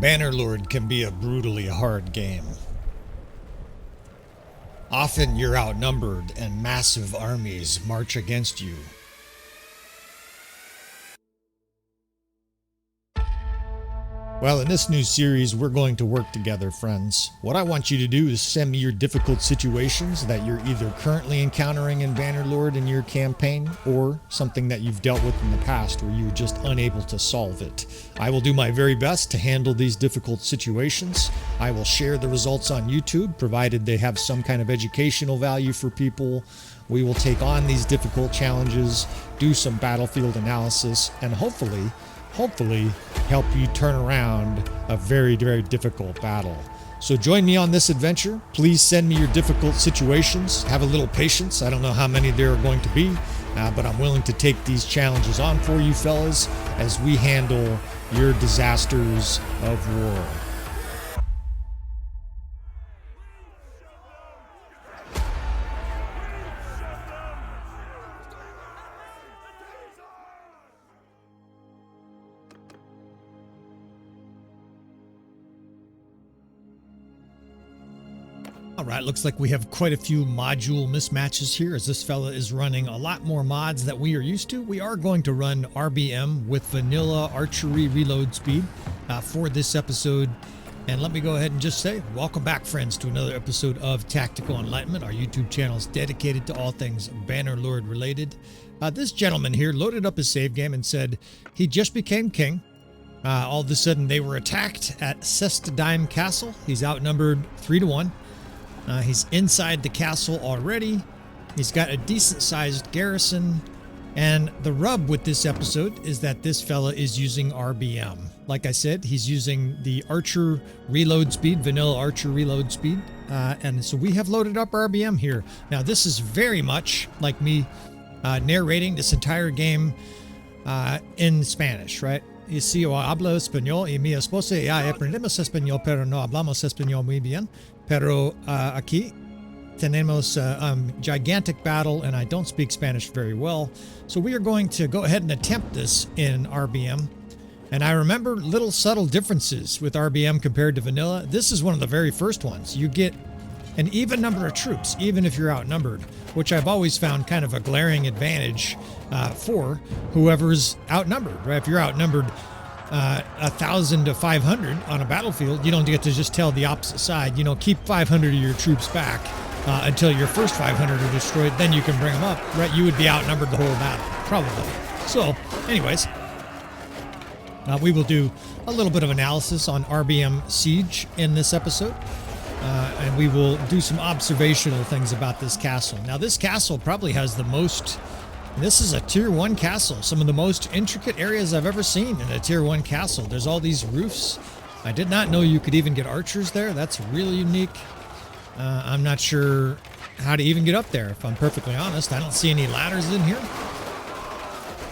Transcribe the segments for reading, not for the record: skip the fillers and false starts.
Bannerlord can be a brutally hard game. Often you're outnumbered and massive armies march against you. Well, in this new series, we're going to work together, friends. What I want you to do is send me your difficult situations that you're either currently encountering in Bannerlord in your campaign, or something that you've dealt with in the past where you're just unable to solve it. I will do my very best to handle these difficult situations. I will share the results on YouTube, provided they have some kind of educational value for people. We will take on these difficult challenges, do some battlefield analysis, and hopefully help you turn around a very, very difficult battle. So join me on this adventure. Please send me your difficult situations. Have a little patience. I don't know how many there are going to be, but I'm willing to take these challenges on for you fellas as we handle your disasters of war. Alright, looks like we have quite a few module mismatches here, as this fella is running a lot more mods that we are used to. We are going to run RBM with vanilla archery reload speed for this episode. And let me go ahead and just say, welcome back, friends, to another episode of Tactical Enlightenment. Our YouTube channel is dedicated to all things Bannerlord related. This gentleman here loaded up his save game and said he just became king. All of a sudden they were attacked at Sestadime Castle. He's outnumbered 3-1. He's inside the castle already. He's got a decent-sized garrison. And the rub with this episode is that this fella is using RBM. Like I said, he's using the archer reload speed, vanilla archer reload speed. And so we have loaded up RBM here. Now, this is very much like me narrating this entire game in Spanish, right? Y si yo hablo español y mi esposa y yo aprendemos español, pero no hablamos español muy bien. Pero aquí tenemos gigantic battle, and I don't speak Spanish very well. So we are going to go ahead and attempt this in RBM. And I remember little subtle differences with RBM compared to vanilla. This is one of the very first ones. You get an even number of troops, even if you're outnumbered, which I've always found kind of a glaring advantage for whoever's outnumbered, right? If you're outnumbered 1,000 to 500 on a battlefield, you don't get to just tell the opposite side, you know, keep 500 of your troops back until your first 500 are destroyed, then you can bring them up, right? You would be outnumbered the whole battle, probably. So, anyways, we will do a little bit of analysis on RBM Siege in this episode. And we will do some observational things about this castle. Now, this castle probably has the most... This is a tier 1 castle. Some of the most intricate areas I've ever seen in a tier 1 castle. There's all these roofs. I did not know you could even get archers there. That's really unique. I'm not sure how to even get up there, if I'm perfectly honest. I don't see any ladders in here.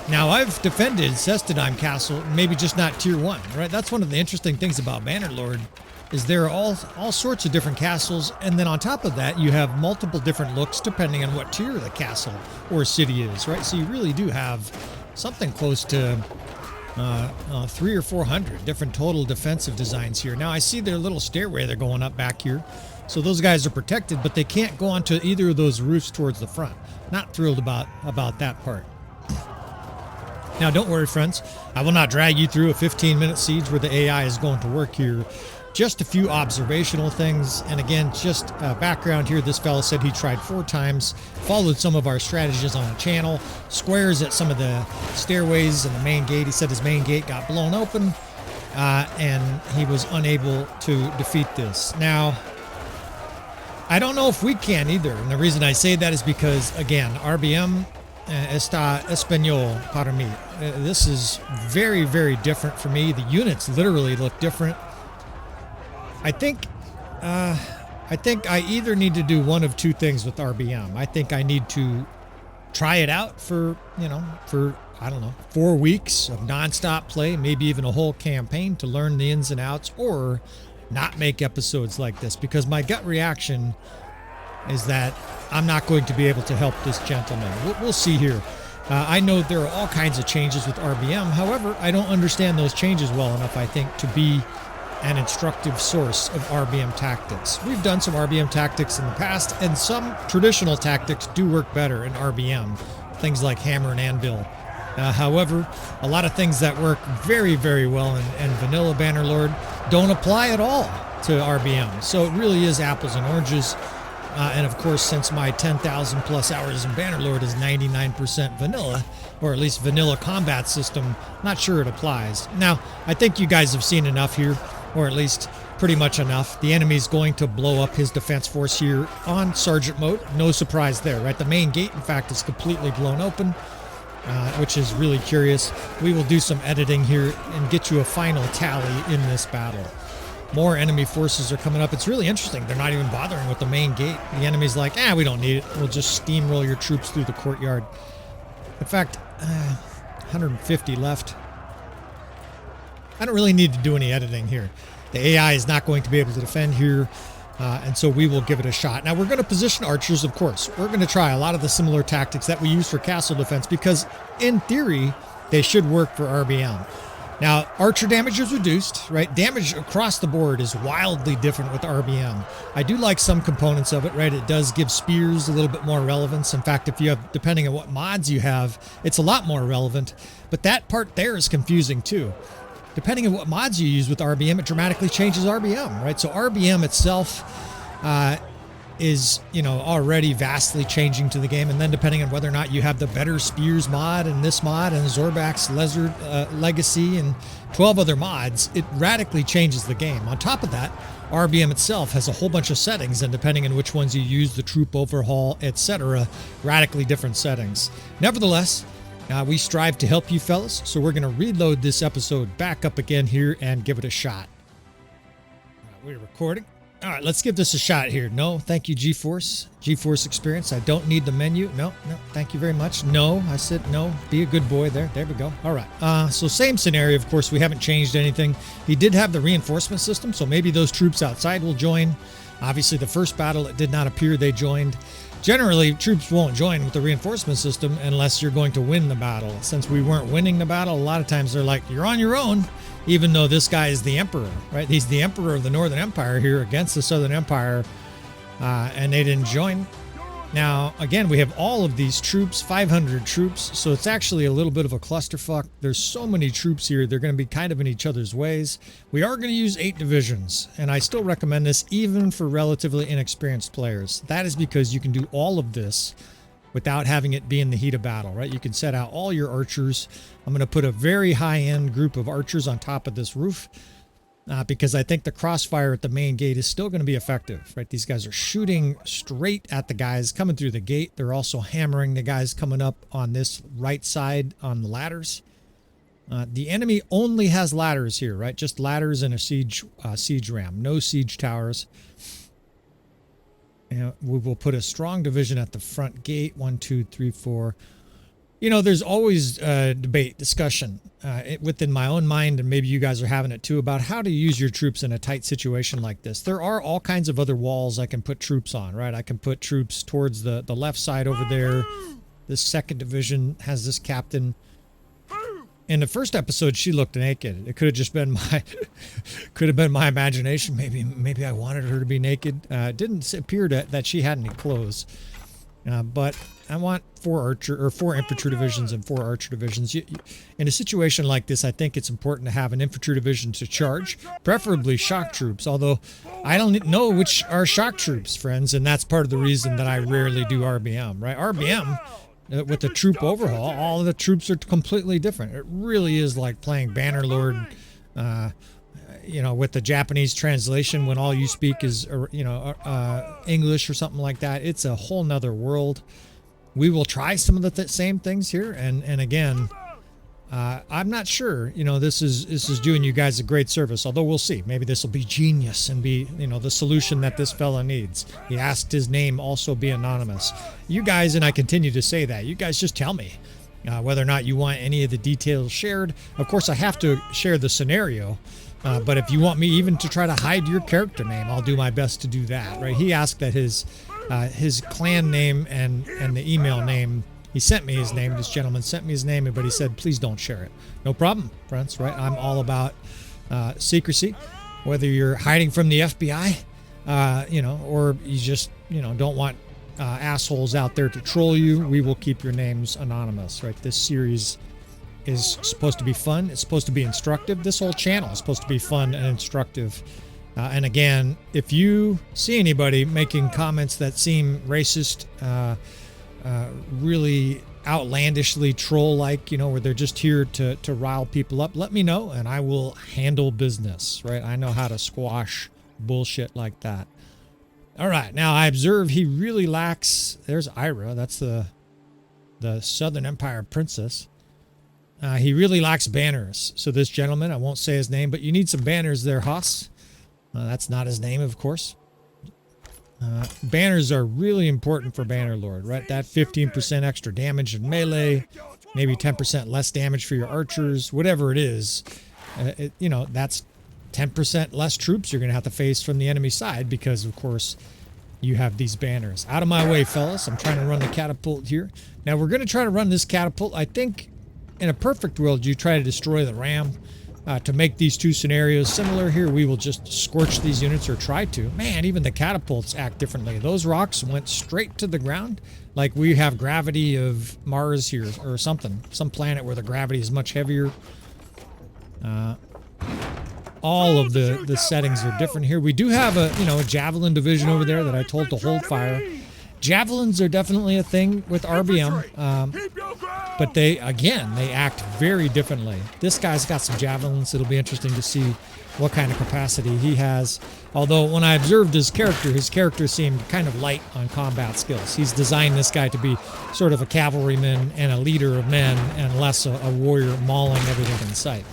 Now, I've defended Sestadime Castle, maybe just not tier 1, right? That's one of the interesting things about Bannerlord, is there are all sorts of different castles, and then on top of that, you have multiple different looks depending on what tier the castle or city is, right? So you really do have something close to 300 or 400 different total defensive designs here. Now, I see their little stairway they're going up back here, so those guys are protected, but they can't go onto either of those roofs towards the front. Not thrilled about that part. Now, don't worry, friends. I will not drag you through a 15-minute siege where the AI is going to work here. Just a few observational things, and again, just background here. This fellow said he tried 4 times, followed some of our strategies on the channel, squares at some of the stairways and the main gate. He said his main gate got blown open, and he was unable to defeat this. Now, I don't know if we can either, and the reason I say that is because, again, RBM está español para mí. This is very, very different for me. The units literally look different. I think I either need to do one of two things with RBM. I think I need to try it out for, I don't know, 4 weeks of nonstop play, maybe even a whole campaign to learn the ins and outs, or not make episodes like this, because my gut reaction is that I'm not going to be able to help this gentleman. We'll see here. I know there are all kinds of changes with RBM. However, I don't understand those changes well enough, I think, to be and instructive source of RBM tactics. We've done some RBM tactics in the past, and some traditional tactics do work better in RBM, things like hammer and anvil. However, a lot of things that work very, very well in vanilla Bannerlord don't apply at all to RBM. So it really is apples and oranges. And of course, since my 10,000 plus hours in Bannerlord is 99% vanilla, or at least vanilla combat system, not sure it applies. Now, I think you guys have seen enough here, or at least pretty much enough. The enemy's going to blow up his defense force here on Sergeant mode. No surprise there, right? The main gate, in fact, is completely blown open, which is really curious. We will do some editing here and get you a final tally in this battle. More enemy forces are coming up. It's really interesting. They're not even bothering with the main gate. The enemy's like, we don't need it. We'll just steamroll your troops through the courtyard. In fact, 150 left. I don't really need to do any editing here. The AI is not going to be able to defend here, and so we will give it a shot. Now, we're going to position archers, of course. We're going to try a lot of the similar tactics that we use for castle defense because, in theory, they should work for RBM. Now, archer damage is reduced, right? Damage across the board is wildly different with RBM. I do like some components of it, right? It does give spears a little bit more relevance. In fact, if you have, depending on what mods you have, it's a lot more relevant. But that part there is confusing too. Depending on what mods you use with RBM, it dramatically changes RBM, right? So RBM itself is, already vastly changing to the game. And then depending on whether or not you have the better spears mod and this mod and Zorbak's Legacy and 12 other mods, it radically changes the game. On top of that, RBM itself has a whole bunch of settings, and depending on which ones you use, the troop overhaul, etc., radically different settings. Nevertheless, we strive to help you fellas, so we're going to reload this episode back up again here and give it a shot. We're recording. All right, let's give this a shot here. No, thank you, GeForce Experience. I don't need the menu. No, thank you very much. No, I said no. Be a good boy there. There we go. All right. So same scenario, of course. We haven't changed anything. He did have the reinforcement system, so maybe those troops outside will join. Obviously, the first battle, it did not appear they joined. Generally, troops won't join with the reinforcement system unless you're going to win the battle. Since we weren't winning the battle, a lot of times they're like, you're on your own, even though this guy is the emperor, right? He's the emperor of the Northern Empire here against the Southern Empire, and they didn't join. Now, again, we have all of these troops, 500 troops, so it's actually a little bit of a clusterfuck. There's so many troops here, they're going to be kind of in each other's ways. We are going to use 8 divisions, and I still recommend this even for relatively inexperienced players. That is because you can do all of this without having it be in the heat of battle, right? You can set out all your archers. I'm going to put a very high-end group of archers on top of this roof. Because I think the crossfire at the main gate is still going to be effective, right? These guys are shooting straight at the guys coming through the gate. They're also hammering the guys coming up on this right side on the ladders. The enemy only has ladders here, right? Just ladders and a siege ram, no siege towers. And we will put a strong division at the front gate. 1, 2, 3, 4. There's always debate, discussion within my own mind, and maybe you guys are having it too, about how to use your troops in a tight situation like this. There are all kinds of other walls I can put troops on, right? I can put troops towards the left side over there. This 2nd division has this captain. In the first episode, she looked naked. It could have just been my imagination. Maybe I wanted her to be naked. It didn't appear that she had any clothes. But I want 4 infantry divisions and 4 archer divisions. In a situation like this, I think it's important to have an infantry division to charge, preferably shock troops, although I don't know which are shock troops, friends, and that's part of the reason that I rarely do RBM, right? RBM, with the troop overhaul, all of the troops are completely different. It really is like playing Bannerlord, with the Japanese translation when all you speak is, English or something like that. It's a whole nother world. We will try some of the same things here. And again, I'm not sure, this is doing you guys a great service, although we'll see. Maybe this will be genius and be, the solution that this fella needs. He asked his name also be anonymous. You guys, and I continue to say that, you guys just tell me whether or not you want any of the details shared. Of course, I have to share the scenario. But if you want me even to try to hide your character name, I'll do my best to do that, right? He asked that his clan name and the email name, he sent me his name, this gentleman sent me his name, but he said, please don't share it. No problem, friends, right? I'm all about secrecy. whether you're hiding from the FBI, or you just, don't want assholes out there to troll you, we will keep your names anonymous, right? This series is supposed to be fun. It's supposed to be instructive. This whole channel is supposed to be fun and instructive. And again, if you see anybody making comments that seem racist, really outlandishly troll-like, where they're just here to rile people up, let me know and I will handle business, right? I know how to squash bullshit like that. All right, now I observe he really lacks, there's Ira, that's the Southern Empire princess. He really lacks banners. So this gentleman, I won't say his name, but you need some banners there, Haas. That's not his name, of course. Banners are really important for Bannerlord, right? That 15% extra damage in melee, maybe 10% less damage for your archers, whatever it is. That's 10% less troops you're going to have to face from the enemy side because, of course, you have these banners. Out of my way, fellas. I'm trying to run the catapult here. Now, we're going to try to run this catapult. I think in a perfect world, you try to destroy the ram. To make these two scenarios similar here, we will just scorch these units or try to. Man, even the catapults act differently. Those rocks went straight to the ground like we have gravity of Mars here or something. Some planet where the gravity is much heavier. All of the settings are different here. We do have a javelin division over there that I told to hold fire. Javelins are definitely a thing with RBM, but they act very differently. This guy's got some javelins. It'll be interesting to see what kind of capacity he has. Although when I observed his character seemed kind of light on combat skills. He's designed this guy to be sort of a cavalryman and a leader of men and less a warrior mauling everything in sight.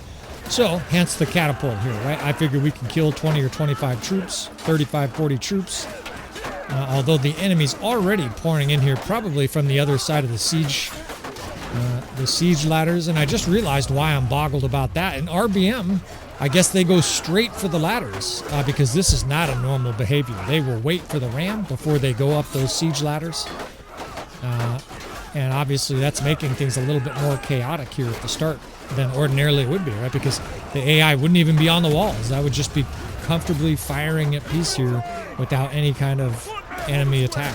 So, hence the catapult here, right? I figure we can kill 20 or 25 troops, 35, 40 troops. Although the enemy's already pouring in here, probably from the other side of the siege ladders. And I just realized why I'm boggled about that. In RBM, I guess they go straight for the ladders because this is not a normal behavior. They will wait for the ram before they go up those siege ladders. And obviously that's making things a little bit more chaotic here at the start than ordinarily it would be, right? Because the AI wouldn't even be on the walls. That would just be comfortably firing at peace here without any kind of enemy attack.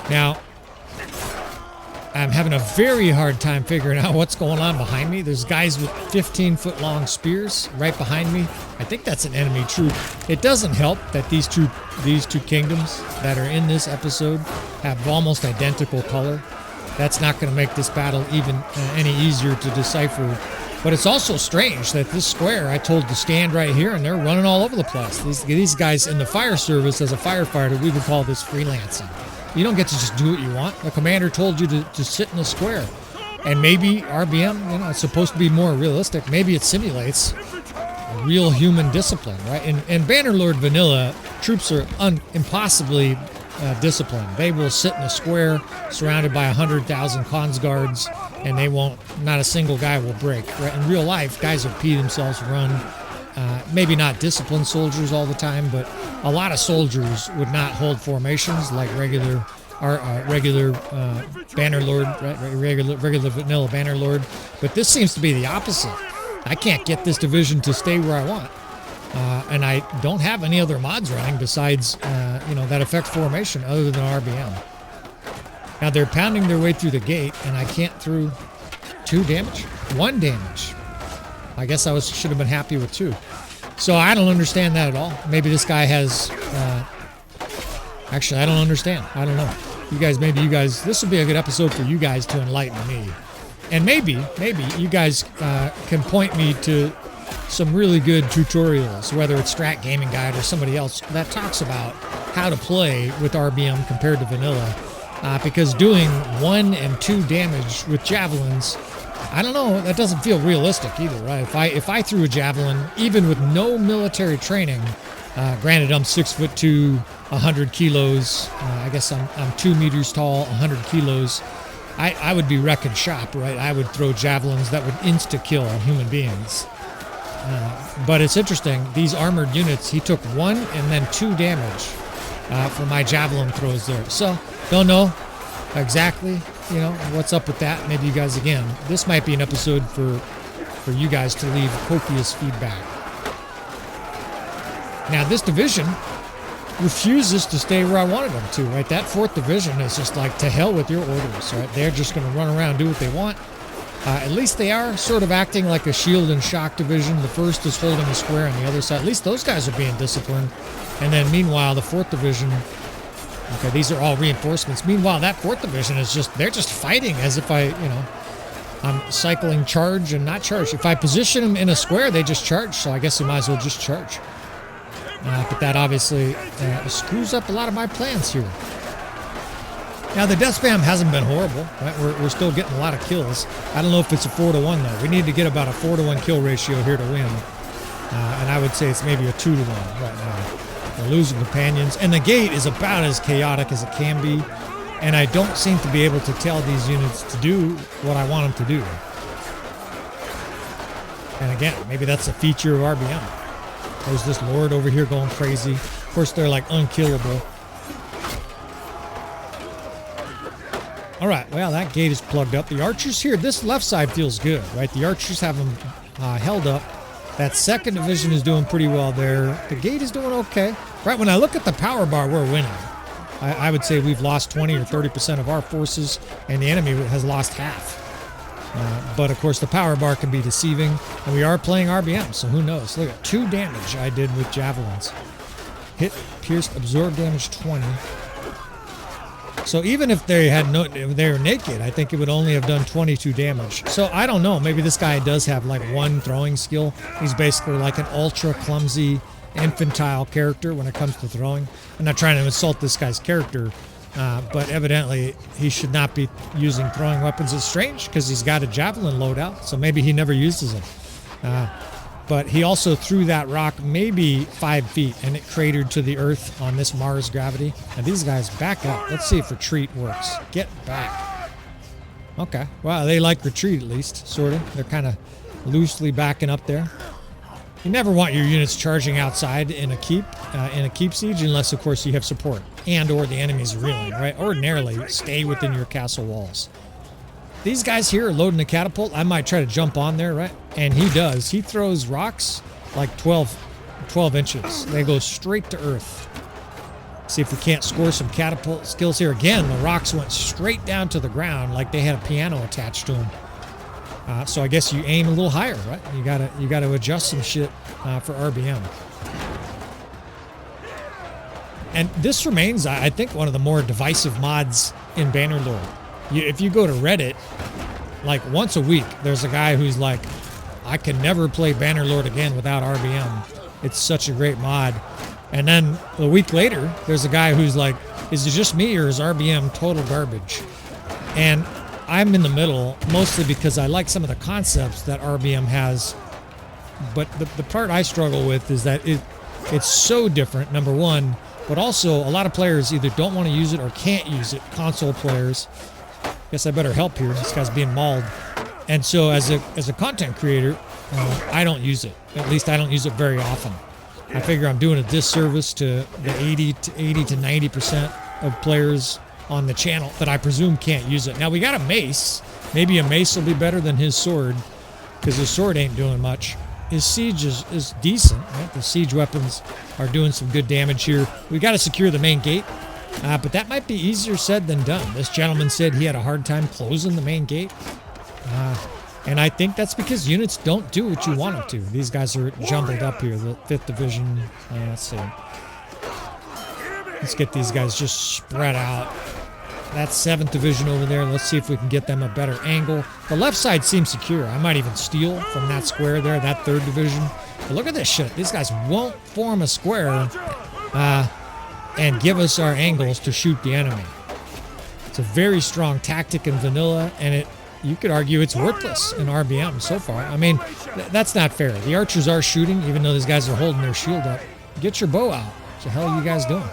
Now, I'm having a very hard time figuring out what's going on behind me. There's guys with 15-foot long spears right behind me. I think that's an enemy troop. It doesn't help that these two kingdoms that are in this episode have almost identical color. That's not going to make this battle even any easier to decipher. But it's also strange that this square I told to stand right here, and they're running all over the place. These guys in the fire service, as a firefighter, we would call this freelancing. You don't get to just do what you want. The commander told you to sit in the square. And maybe RBM, it's supposed to be more realistic. Maybe it simulates real human discipline, right? In Bannerlord Vanilla, troops are impossibly disciplined. They will sit in a square surrounded by 100,000 cons guards, and not a single guy will break. Right? In real life, guys will pee themselves, run. Maybe not disciplined soldiers all the time, but a lot of soldiers would not hold formations like regular Bannerlord, right? regular vanilla Bannerlord. But this seems to be the opposite. I can't get this division to stay where I want. And I don't have any other mods running besides, that affect formation other than RBM. Now they're pounding their way through the gate, and I can't through 2 damage? 1 damage. I guess I should have been happy with 2. So I don't understand that at all. Maybe this guy has... actually, I don't understand. I don't know. Maybe you guys... This would be a good episode for you guys to enlighten me. And maybe you guys can point me to some really good tutorials, whether it's Strat Gaming Guide or somebody else, that talks about how to play with RBM compared to vanilla. Because doing 1 and 2 damage with javelins, I don't know, that doesn't feel realistic either, right? If I threw a javelin, even with no military training, granted I'm 6'2", 100 kilos, I guess I'm 2 meters tall, 100 kilos, I would be wrecking shop, right? I would throw javelins that would insta-kill human beings. But it's interesting, these armored units, he took 1 and then 2 damage for my javelin throws there. So, don't know exactly, what's up with that. Maybe you guys, again, this might be an episode for you guys to leave copious feedback. Now, this division refuses to stay where I wanted them to, right? That 4th division is just like, to hell with your orders, right? They're just going to run around, do what they want. At least they are sort of acting like a shield and shock division. The 1st is holding a square on the other side. At least those guys are being disciplined. And then meanwhile, the 4th division, okay, these are all reinforcements. Meanwhile, that 4th division is just, they're just fighting as if I'm cycling charge and not charge. If I position them in a square, they just charge. So I guess we might as well just charge. But that obviously screws up a lot of my plans here. Now, the death spam hasn't been horrible, right? We're still getting a lot of kills. I don't know if it's a 4-to-1, though. We need to get about a 4-to-1 kill ratio here to win. And I would say it's maybe a 2-to-1 right now. We're losing companions. And the gate is about as chaotic as it can be. And I don't seem to be able to tell these units to do what I want them to do. And again, maybe that's a feature of RBM. There's this lord over here going crazy. Of course, they're like unkillable. All right, well, that gate is plugged up. The archers here, this left side feels good, right? The archers have them held up. That 2nd division is doing pretty well there. The gate is doing okay. Right, when I look at the power bar, we're winning. I would say we've lost 20 or 30% of our forces, and the enemy has lost half. But, of course, the power bar can be deceiving, and we are playing RBM, so who knows? Look at 2 damage I did with javelins. Hit, pierced, absorb damage 20. So even if they had if they were naked, I think it would only have done 22 damage. So I don't know. Maybe this guy does have like 1 throwing skill. He's basically like an ultra clumsy, infantile character when it comes to throwing. I'm not trying to insult this guy's character, but evidently he should not be using throwing weapons. It's strange because he's got a javelin loadout, so maybe he never uses them. But he also threw that rock maybe 5 feet, and it cratered to the earth on this Mars gravity. And these guys back up. Let's see if retreat works. Get back. Okay. Well, they like retreat at least, sort of. They're kind of loosely backing up there. You never want your units charging outside in a keep siege, unless, of course, you have support and or the enemy's reeling, right? Ordinarily, stay within your castle walls. These guys here are loading the catapult. I might try to jump on there, right? And he does. He throws rocks like 12 inches. They go straight to earth. See if we can't score some catapult skills here. Again, the rocks went straight down to the ground like they had a piano attached to them. So I guess you aim a little higher, right? You gotta adjust some shit for RBM. And this remains, I think, one of the more divisive mods in Bannerlord. If you go to Reddit, like once a week, there's a guy who's like, I can never play Bannerlord again without RBM. It's such a great mod. And then a week later, there's a guy who's like, is it just me or is RBM total garbage? And I'm in the middle, mostly because I like some of the concepts that RBM has. But the part I struggle with is that it's so different, number one, but also a lot of players either don't want to use it or can't use it, console players. Guess I better help here. This guy's being mauled. And so as a content creator, I don't use it. At least I don't use it very often. I figure I'm doing a disservice to the 80 to 90% of players on the channel that I presume can't use it. Now we got a mace. Maybe a mace will be better than his sword, because his sword ain't doing much. His siege is decent, right? The siege weapons are doing some good damage here. We got to secure the main gate. But that might be easier said than done. This gentleman said he had a hard time closing the main gate. And I think that's because units don't do what you want them to. These guys are jumbled up here. The 5th division. Let's see. Let's get these guys just spread out. That 7th division over there. Let's see if we can get them a better angle. The left side seems secure. I might even steal from that square there, that 3rd division. But look at this shit. These guys won't form a square. And give us our angles to shoot the enemy. It's a very strong tactic in vanilla, and you could argue it's worthless in RBM so far. I mean, that's not fair. The archers are shooting, even though these guys are holding their shield up. Get your bow out. What the hell are you guys doing?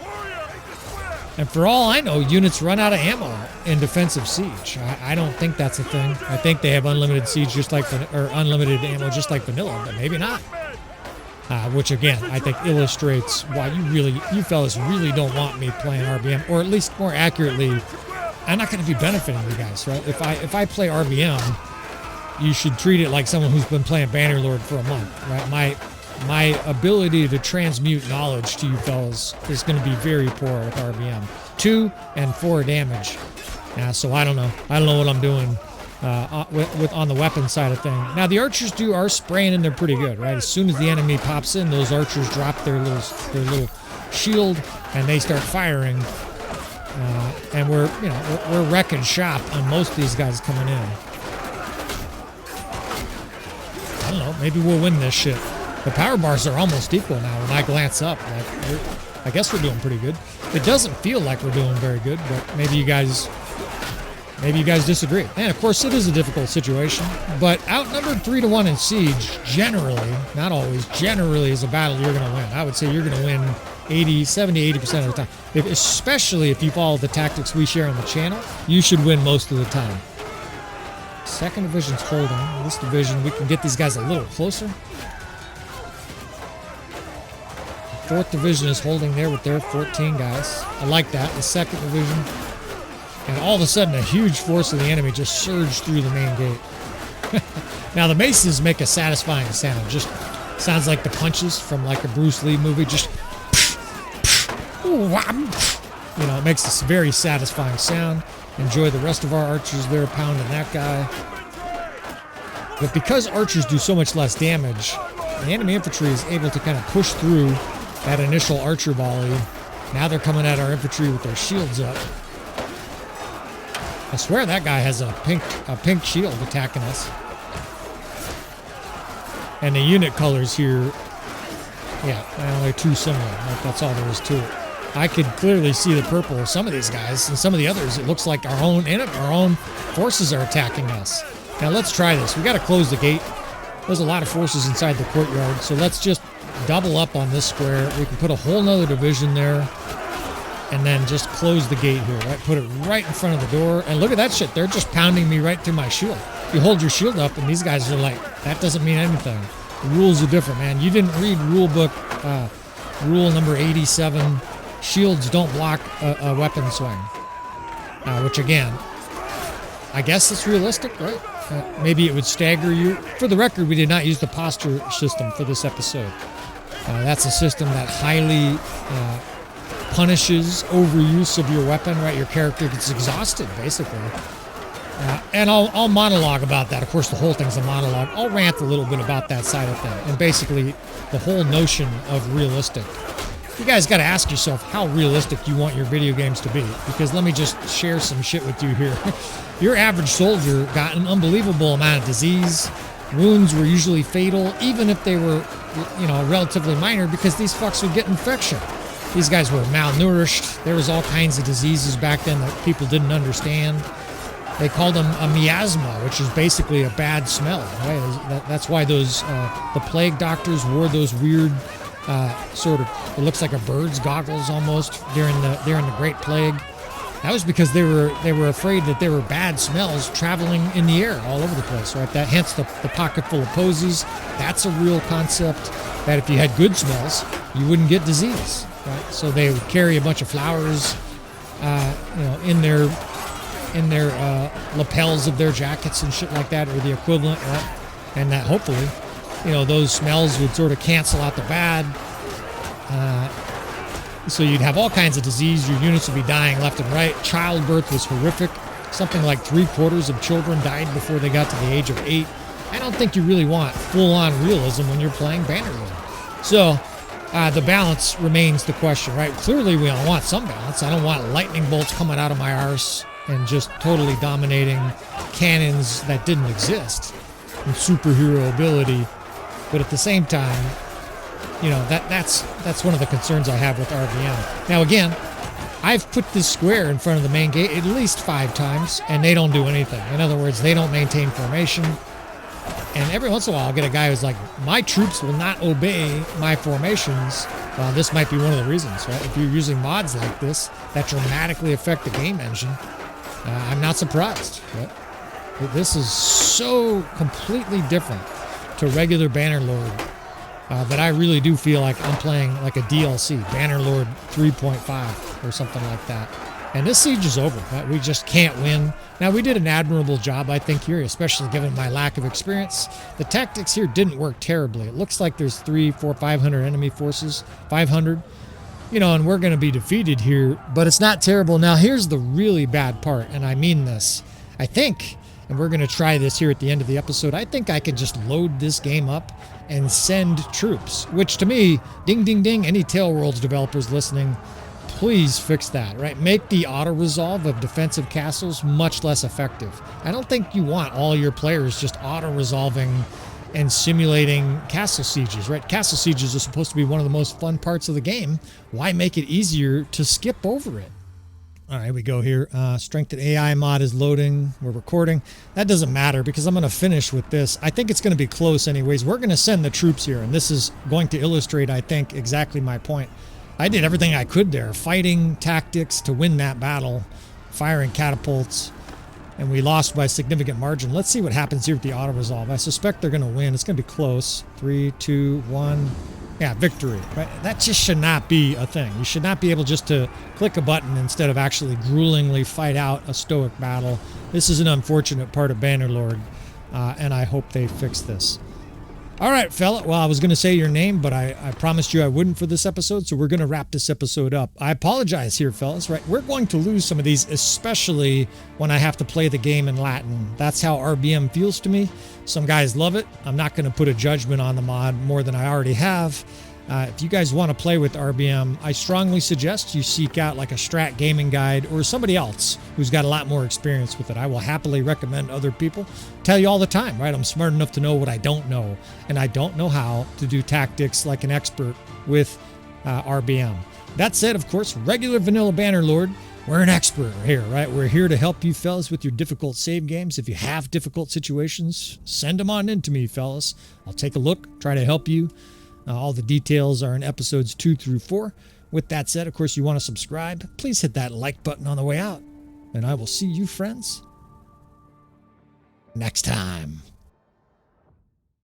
And for all I know, units run out of ammo in defensive siege. I don't think that's a thing. I think they have unlimited siege or unlimited ammo just like vanilla, but maybe not. Which again, I think illustrates why you fellas really don't want me playing RBM, or at least more accurately, I'm not going to be benefiting you guys, right? If I play RBM, you should treat it like someone who's been playing Bannerlord for a month, right? my ability to transmute knowledge to you fellas is going to be very poor with RBM. 2 and 4 damage. So I don't know. I don't know what I'm doing on the weapon side of thing. Now the archers are spraying in there pretty good, right? As soon as the enemy pops in, those archers drop their little shield and they start firing. And we're wrecking shop on most of these guys coming in. I don't know. Maybe we'll win this shit. The power bars are almost equal now. When I glance up, I guess we're doing pretty good. It doesn't feel like we're doing very good, but maybe you guys disagree. And of course, it is a difficult situation. But outnumbered 3-1 in siege, generally, not always, generally is a battle you're going to win. I would say you're going to win 70-80% of the time. Especially if you follow the tactics we share on the channel, you should win most of the time. Second division's holding. This division, we can get these guys a little closer. Fourth division is holding there with their 14 guys. I like that. The second division. And all of a sudden, a huge force of the enemy just surged through the main gate. Now, the maces make a satisfying sound. Just sounds like the punches from like a Bruce Lee movie. Just, it makes a very satisfying sound. Enjoy the rest of our archers there pounding that guy. But because archers do so much less damage, the enemy infantry is able to kind of push through that initial archer volley. Now they're coming at our infantry with their shields up. I swear that guy has a pink shield attacking us. And the unit colors here, they're too similar. Like, that's all there is to it. I could clearly see the purple of some of these guys, and some of the others, it looks like our own forces are attacking us. Now let's try this. We got to close the gate. There's a lot of forces inside the courtyard, so let's just double up on this square. We can put a whole nother division there, and then just close the gate here, right? Put it right in front of the door, and look at that shit. They're just pounding me right through my shield. You hold your shield up, and these guys are like, that doesn't mean anything. The rules are different, man. You didn't read rule book, rule number 87. Shields don't block a weapon swing. Which again, I guess it's realistic, right? Maybe it would stagger you. For the record, we did not use the posture system for this episode. That's a system that highly punishes overuse of your weapon, right? Your character gets exhausted, basically. And I'll monologue about that. Of course, the whole thing's a monologue. I'll rant a little bit about that side of thing. And basically, the whole notion of realistic. You guys got to ask yourself how realistic you want your video games to be. Because let me just share some shit with you here. Your average soldier got an unbelievable amount of disease. Wounds were usually fatal, even if they were, relatively minor, because these fucks would get infection. These guys were malnourished. There was all kinds of diseases back then that people didn't understand. They called them a miasma, which is basically a bad smell. Right? That's why those the plague doctors wore those weird it looks like a bird's goggles almost during the Great Plague. That was because they were afraid that there were bad smells traveling in the air all over the place, right? That hence the pocket full of posies. That's a real concept. That if you had good smells, you wouldn't get disease, right? So they would carry a bunch of flowers, in their lapels of their jackets and shit like that, or the equivalent, right? And that hopefully, those smells would sort of cancel out the bad. So you'd have all kinds of disease. Your units would be dying left and right. Childbirth was horrific. Something like 3/4 of children died before they got to the age of 8. I don't think you really want full-on realism when you're playing Bannerlord. So the balance remains the question, right? Clearly we all want some balance. I don't want lightning bolts coming out of my arse and just totally dominating cannons that didn't exist and superhero ability. But at the same time, that's one of the concerns I have with RBM. Now again, I've put this square in front of the main gate at least 5 times, and they don't do anything. In other words, they don't maintain formation. And every once in a while, I'll get a guy who's like, my troops will not obey my formations. Well, this might be one of the reasons, right? If you're using mods like this that dramatically affect the game engine, I'm not surprised, right? This is so completely different to regular Bannerlord that I really do feel like I'm playing like a DLC, Bannerlord 3.5 or something like that. And this siege is over. Right? We just can't win. Now, we did an admirable job, I think, here, especially given my lack of experience. The tactics here didn't work terribly. It looks like there's 300, 400, 500 enemy forces, 500. You know, and we're going to be defeated here, but it's not terrible. Now, here's the really bad part, and I mean this. I think, and we're going to try this here at the end of the episode, I think I could just load this game up and send troops, which to me, ding, ding, ding, any Tailworlds developers listening, please fix that, right? Make the auto-resolve of defensive castles much less effective. I don't think you want all your players just auto-resolving and simulating castle sieges, right? Castle sieges are supposed to be one of the most fun parts of the game. Why make it easier to skip over it? All right, we go here. Strengthened AI mod is loading. We're recording. That doesn't matter because I'm going to finish with this. I think it's going to be close anyways. We're going to send the troops here, and this is going to illustrate, I think, exactly my point. I did everything I could there. Fighting tactics to win that battle. Firing catapults. And we lost by a significant margin. Let's see what happens here with the auto-resolve. I suspect they're going to win. It's going to be close. 3, 2, 1. Yeah, victory. Right? That just should not be a thing. You should not be able just to click a button instead of actually gruelingly fight out a stoic battle. This is an unfortunate part of Bannerlord, and I hope they fix this. All right, fella. Well, I was going to say your name, but I promised you I wouldn't for this episode, so we're going to wrap this episode up. I apologize here, fellas. Right? We're going to lose some of these, especially when I have to play the game in Latin. That's how RBM feels to me. Some guys love it. I'm not going to put a judgment on the mod more than I already have. If you guys want to play with RBM, I strongly suggest you seek out like a Strat Gaming Guide or somebody else who's got a lot more experience with it. I will happily recommend other people. Tell you all the time, right? I'm smart enough to know what I don't know, and I don't know how to do tactics like an expert with RBM. That said, of course, regular vanilla Bannerlord, we're an expert here, right? We're here to help you fellas with your difficult save games. If you have difficult situations, send them on in to me, fellas. I'll take a look, try to help you. All the details are in episodes 2 through 4. With that said, of course, you want to subscribe. Please hit that like button on the way out. And I will see you, friends, next time.